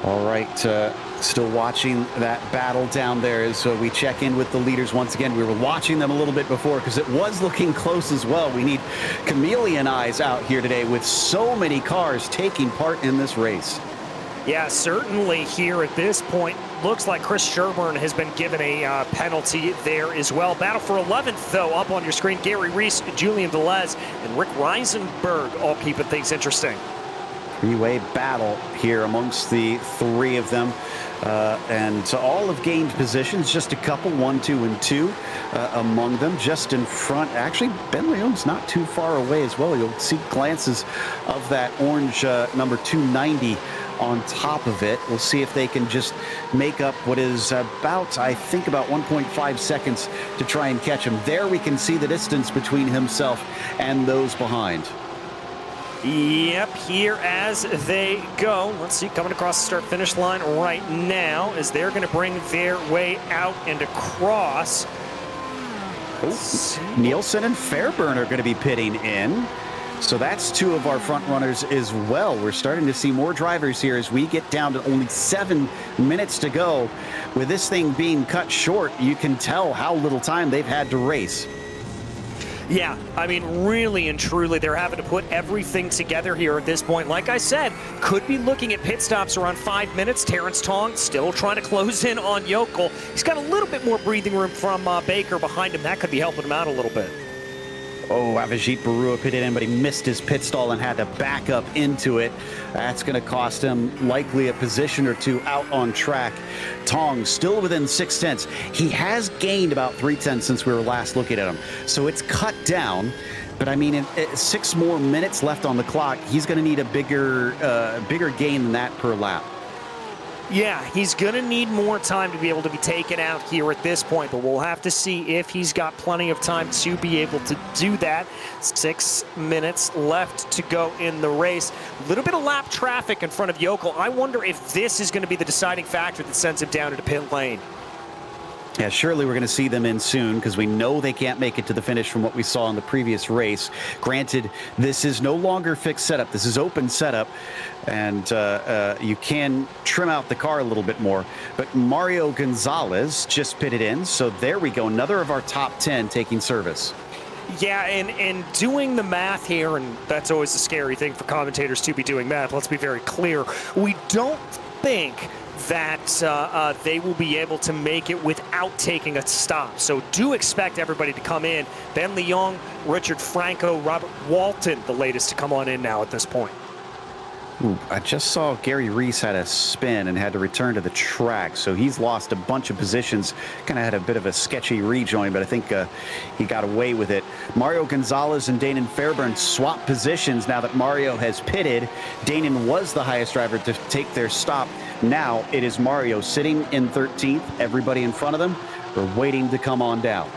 All right, still watching that battle down there as we check in with the leaders once again. We were watching them a little bit before because it was looking close as well. We need chameleon eyes out here today with so many cars taking part in this race. Yeah, certainly here at this point, looks like Chris Sherburne has been given a penalty there as well. Battle for 11th, though, up on your screen. Gary Reese, Julian Velez, and Rick Reisenberg all keeping things interesting. Three-way battle here amongst the three of them. And all have gained positions, just a couple, 1, 2, and 2 among them, just in front. Actually, Ben Leon's not too far away as well. You'll see glances of that orange number 290 on top of it. We'll see if they can just make up what is about, I think, about 1.5 seconds to try and catch him. There we can see the distance between himself and those behind. Yep, here as they go. Let's see, coming across the start-finish line right now as they're going to bring their way out and across. Nielsen and Fairburn are going to be pitting in. So that's two of our front runners as well. We're starting to see more drivers here as we get down to only 7 minutes to go. With this thing being cut short, you can tell how little time they've had to race. Yeah, I mean, really and truly, they're having to put everything together here at this point. Like I said, could be looking at pit stops around 5 minutes. Terrence Tong still trying to close in on Yokel. He's got a little bit more breathing room from Baker behind him. That could be helping him out a little bit. Oh, Avijit Barua pitted in, but he missed his pit stall and had to back up into it. That's going to cost him likely a position or two out on track. Tong still within 0.6. He has gained about 0.3 since we were last looking at him. So it's cut down. But I mean, 6 more minutes left on the clock. He's going to need a bigger gain than that per lap. Yeah, he's going to need more time to be able to be taken out here at this point, but we'll have to see if he's got plenty of time to be able to do that. 6 minutes left to go in the race. A little bit of lap traffic in front of Yokel. I wonder if this is going to be the deciding factor that sends him down into pit lane. Yeah, surely we're going to see them in soon because we know they can't make it to the finish from what we saw in the previous race. Granted, this is no longer fixed setup. This is open setup, and you can trim out the car a little bit more. But Mario Gonzalez just pitted in, so there we go. Another of our top 10 taking service. Yeah, and doing the math here, and that's always a scary thing for commentators to be doing math. Let's be very clear. We don't think that they will be able to make it without taking a stop. So do expect everybody to come in. Ben Leong, Richard Franco, Robert Walton, the latest to come on in now at this point. Ooh, I just saw Gary Reese had a spin and had to return to the track, so he's lost a bunch of positions. Kind of had a bit of a sketchy rejoin, but I think he got away with it. Mario Gonzalez and Danon Fairburn swap positions now that Mario has pitted. Danon was the highest driver to take their stop. Now it is Mario sitting in 13th. Everybody in front of them are waiting to come on down.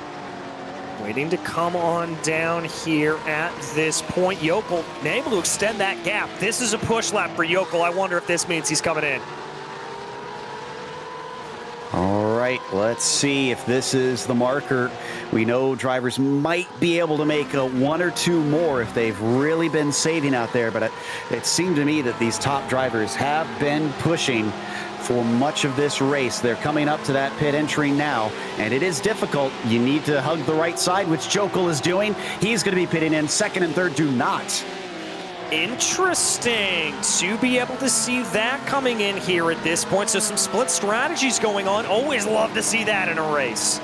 Waiting to come on down here at this point. Yokel able to extend that gap. This is a push lap for Yokel. I wonder if this means he's coming in. All right, let's see if this is the marker. We know drivers might be able to make 1 or 2 more if they've really been saving out there, but it seemed to me that these top drivers have been pushing for much of this race. They're coming up to that pit entry now, and it is difficult. You need to hug the right side, which Jokel is doing. He's going to be pitting in. Second and third do not. Interesting to be able to see that coming in here at this point. So some split strategies going on. Always love to see that in a race.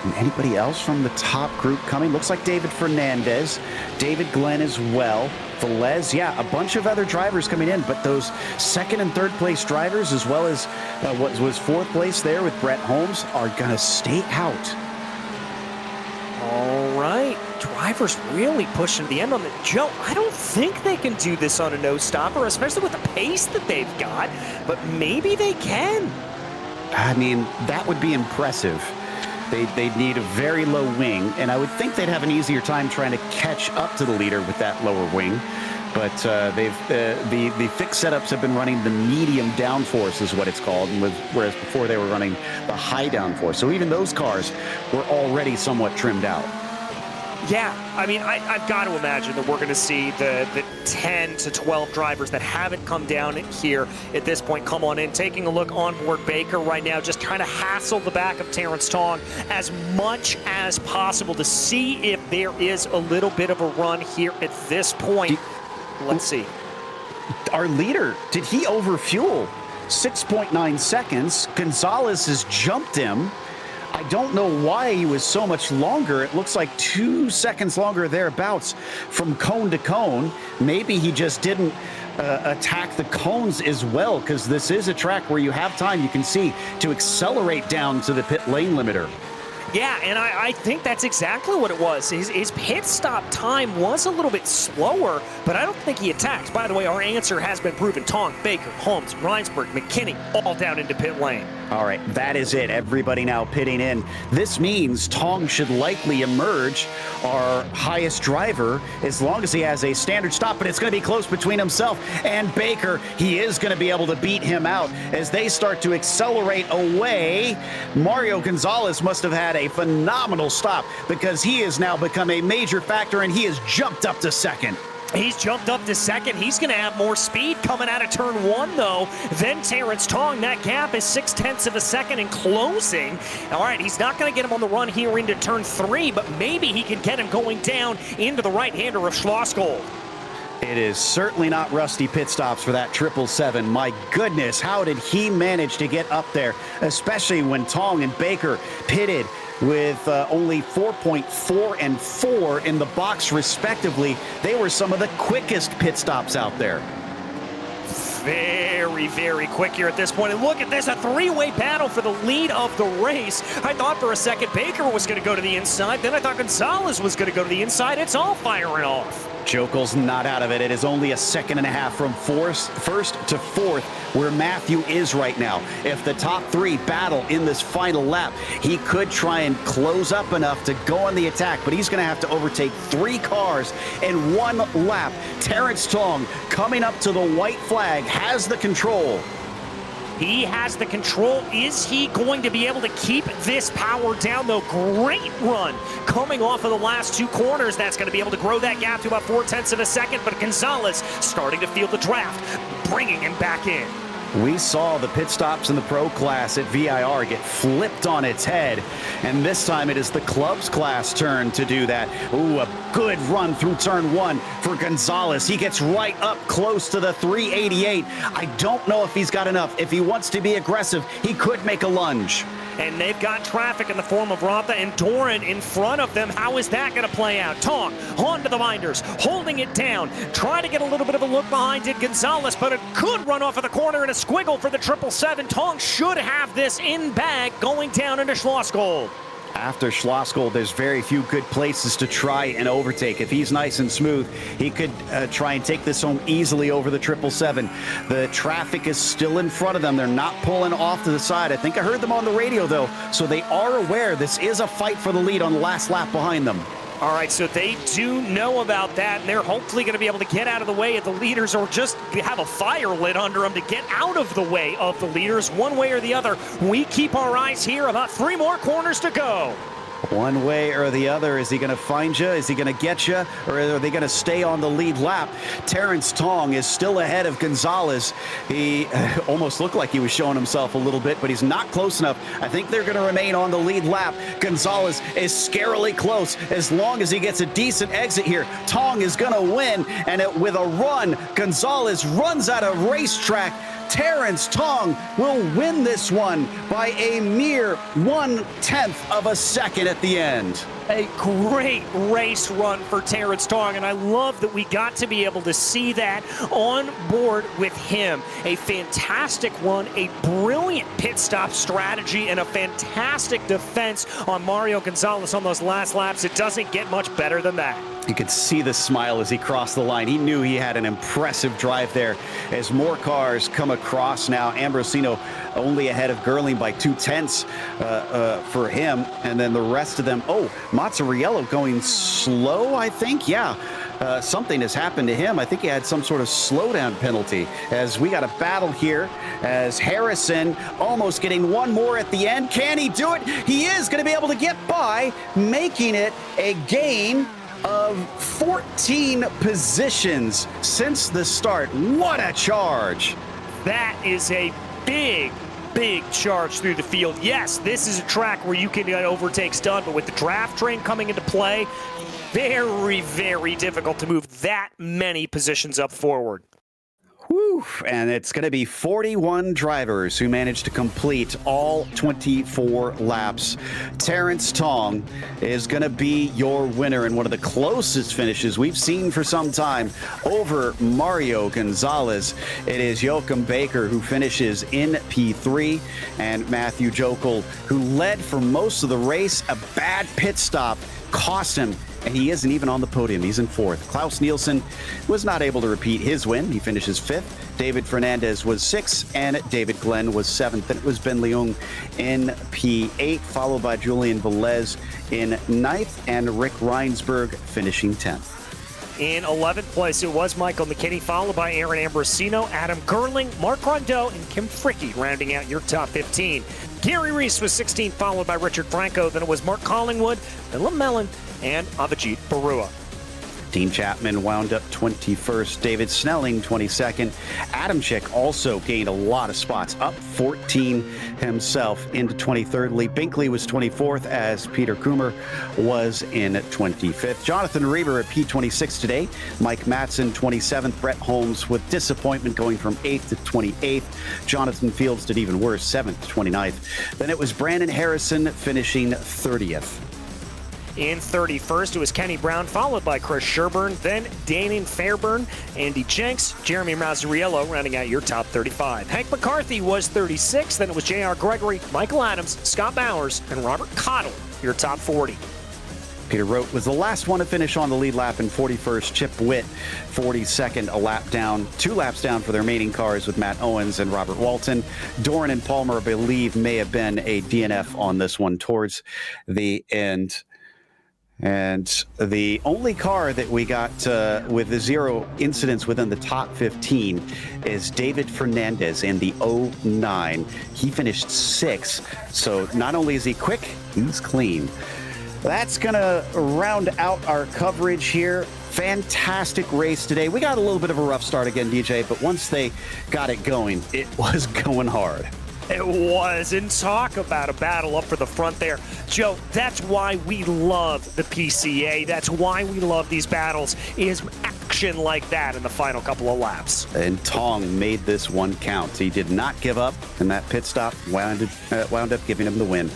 And anybody else from the top group coming? Looks like David Fernandez, David Glenn as well. Velez, yeah, a bunch of other drivers coming in, but those second and third place drivers, as well as what was fourth place there with Brett Holmes, are going to stay out. All right, drivers really pushing the end on the Joe. I don't think they can do this on a no-stopper, especially with the pace that they've got, but maybe they can. I mean, that would be impressive. They'd need a very low wing, and I would think they'd have an easier time trying to catch up to the leader with that lower wing. But the fixed setups have been running the medium downforce is what it's called, whereas before they were running the high downforce. So even those cars were already somewhat trimmed out. Yeah, I mean, I've got to imagine that we're going to see the 10 to 12 drivers that haven't come down here at this point come on in. Taking a look on board Baker right now, just trying to hassle the back of Terrence Tong as much as possible to see if there is a little bit of a run here at this point. Let's see. Our leader, did he overfuel? 6.9 seconds. Gonzalez has jumped him. I don't know why he was so much longer. It looks like 2 seconds longer thereabouts from cone to cone. Maybe he just didn't attack the cones as well, because this is a track where you have time, you can see, to accelerate down to the pit lane limiter. Yeah, and I think that's exactly what it was. His pit stop time was a little bit slower, but I don't think he attacked. By the way, our answer has been proven. Tong, Baker, Holmes, Reinsberg, McKinney, all down into pit lane. All right, that is it. Everybody now pitting in. This means Tong should likely emerge our highest driver as long as he has a standard stop, but it's going to be close between himself and Baker. He is going to be able to beat him out as they start to accelerate away. Mario Gonzalez must have had a phenomenal stop because he has now become a major factor and he has jumped up to second. He's jumped up to second. He's going to have more speed coming out of turn one, though, than Terrence Tong. That gap is 0.6 of a second and closing. All right, he's not going to get him on the run here into turn three, but maybe he can get him going down into the right-hander of Schlossgold. It is certainly not rusty pit stops for that 777. My goodness, how did he manage to get up there, especially when Tong and Baker pitted with only 4.4 and 4 in the box respectively. They were some of the quickest pit stops out there. Very, very quick here at this point. And look at this, a three-way battle for the lead of the race. I thought for a second Baker was going to go to the inside. Then I thought Gonzalez was going to go to the inside. It's all firing off. Jokel's not out of it. It is only a second and a half from first to fourth where Matthew is right now. If the top three battle in this final lap, he could try and close up enough to go on the attack, but he's going to have to overtake 3 cars in 1 lap. Terrence Tong coming up to the white flag has the control. He has the control. Is he going to be able to keep this power down, though? Great run coming off of the last 2 corners. That's going to be able to grow that gap to about 0.4 of a second, but Gonzalez starting to feel the draft, bringing him back in. We saw the pit stops in the pro class at VIR get flipped on its head, and this time it is the club's class turn to do that. Ooh, a good run through turn 1 for Gonzalez. He gets right up close to the 388. I don't know if he's got enough. If he wants to be aggressive, he could make a lunge. And they've got traffic in the form of Rotha and Doran in front of them. How is that going to play out? Tong onto the binders, holding it down. Try to get a little bit of a look behind it, Gonzalez, but it could run off of the corner and a squiggle for the 777. Tong should have this in bag going down into Schlossgold. After Schlossgold, there's very few good places to try and overtake. If he's nice and smooth, he could try and take this home easily over the 777. The traffic is still in front of them. They're not pulling off to the side. I think I heard them on the radio, though, so they are aware this is a fight for the lead on the last lap behind them. All right, so they do know about that, and they're hopefully going to be able to get out of the way of the leaders or just have a fire lit under them to get out of the way of the leaders one way or the other. We keep our eyes here, about 3 more corners to go. One way or the other. Is he going to find you? Is he going to get you? Or are they going to stay on the lead lap? Terrence Tong is still ahead of Gonzalez. He almost looked like he was showing himself a little bit, but he's not close enough. I think they're going to remain on the lead lap. Gonzalez is scarily close. As long as he gets a decent exit here, Tong is going to win. And with a run, Gonzalez runs out of racetrack. Terrence Tong will win this one by a mere 1/10 of a second at the end. A great race run for Terrence Tong, and I love that we got to be able to see that on board with him. A fantastic run, a brilliant pit stop strategy, and a fantastic defense on Mario Gonzalez on those last laps. It doesn't get much better than that. You could see the smile as he crossed the line. He knew he had an impressive drive there. As more cars come across now, Ambrosino only ahead of Gerling by 2/10 for him. And then the rest of them, Mazzariello going slow, I think. Yeah, something has happened to him. I think he had some sort of slowdown penalty. As we got a battle here, as Harrison almost getting one more at the end. Can he do it? He is going to be able to get by, making it a gain of 14 positions since the start. What a charge! That is a big charge through the field. Yes, this is a track where you can get overtakes done, but with the draft train coming into play, very difficult to move that many positions up forward. Whew. And it's going to be 41 drivers who managed to complete all 24 laps. Terrence Tong is going to be your winner in one of the closest finishes we've seen for some time over Mario Gonzalez. It is Joachim Baker who finishes in P3, and Matthew Jokel, who led for most of the race. A bad pit stop cost him, and he isn't even on the podium. He's in fourth. Klaus Nielsen was not able to repeat his win. He finishes fifth. David Fernandez was sixth, and David Glenn was seventh. And it was Ben Leung in P8, followed by Julian Velez in ninth, and Rick Reinsberg finishing 10th. In 11th place, it was Michael McKinney, followed by Aaron Ambrosino, Adam Gerling, Mark Rondeau, and Kim Fricke, rounding out your top 15. Gary Reese was 16th, followed by Richard Franco. Then it was Mark Collingwood, Willem Mellon, and Avijit Barua. Dean Chapman wound up 21st. David Snelling, 22nd. Adam Chick also gained a lot of spots, up 14 himself into 23rd. Lee Binkley was 24th, as Peter Coomer was in 25th. Jonathan Reber at P26 today. Mike Matson, 27th. Brett Holmes with disappointment going from 8th to 28th. Jonathan Fields did even worse, 7th to 29th. Then it was Brandon Harrison finishing 30th. In 31st, it was Kenny Brown, followed by Chris Sherburne, then Danon Fairburn, Andy Jenks, Jeremy Mazzariello, rounding out your top 35. Hank McCarthy was 36th, then it was J.R. Gregory, Michael Adams, Scott Bowers, and Robert Cottle, your top 40. Peter Rote was the last one to finish on the lead lap in 41st. Chip Witt, 42nd, a lap down, 2 laps down for their remaining cars with Matt Owens and Robert Walton. Doran and Palmer, I believe, may have been a DNF on this one towards the end. And the only car that we got with the 0 incidents within the top 15 is David Fernandez in the 09. He finished 6th. So not only is he quick, he's clean. That's going to round out our coverage here. Fantastic race today. We got a little bit of a rough start again, DJ, but once they got it going, it was going hard. It was, and talk about a battle up for the front there. Joe, that's why we love the PCA. That's why we love these battles, is action like that in the final couple of laps. And Tong made this one count. He did not give up, and that pit stop wound up giving him the win.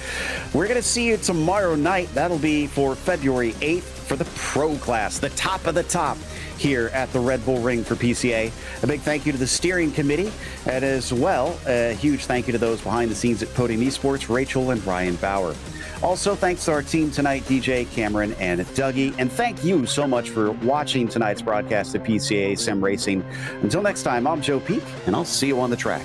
We're going to see you tomorrow night. That'll be for February 8th for the Pro Class, the top of the top, here at the Red Bull Ring for PCA. A big thank you to the steering committee, and as well, a huge thank you to those behind the scenes at Podium Esports, Rachel and Ryan Bauer. Also, thanks to our team tonight, DJ, Cameron, and Dougie. And thank you so much for watching tonight's broadcast of PCA Sim Racing. Until next time, I'm Joe Peak, and I'll see you on the track.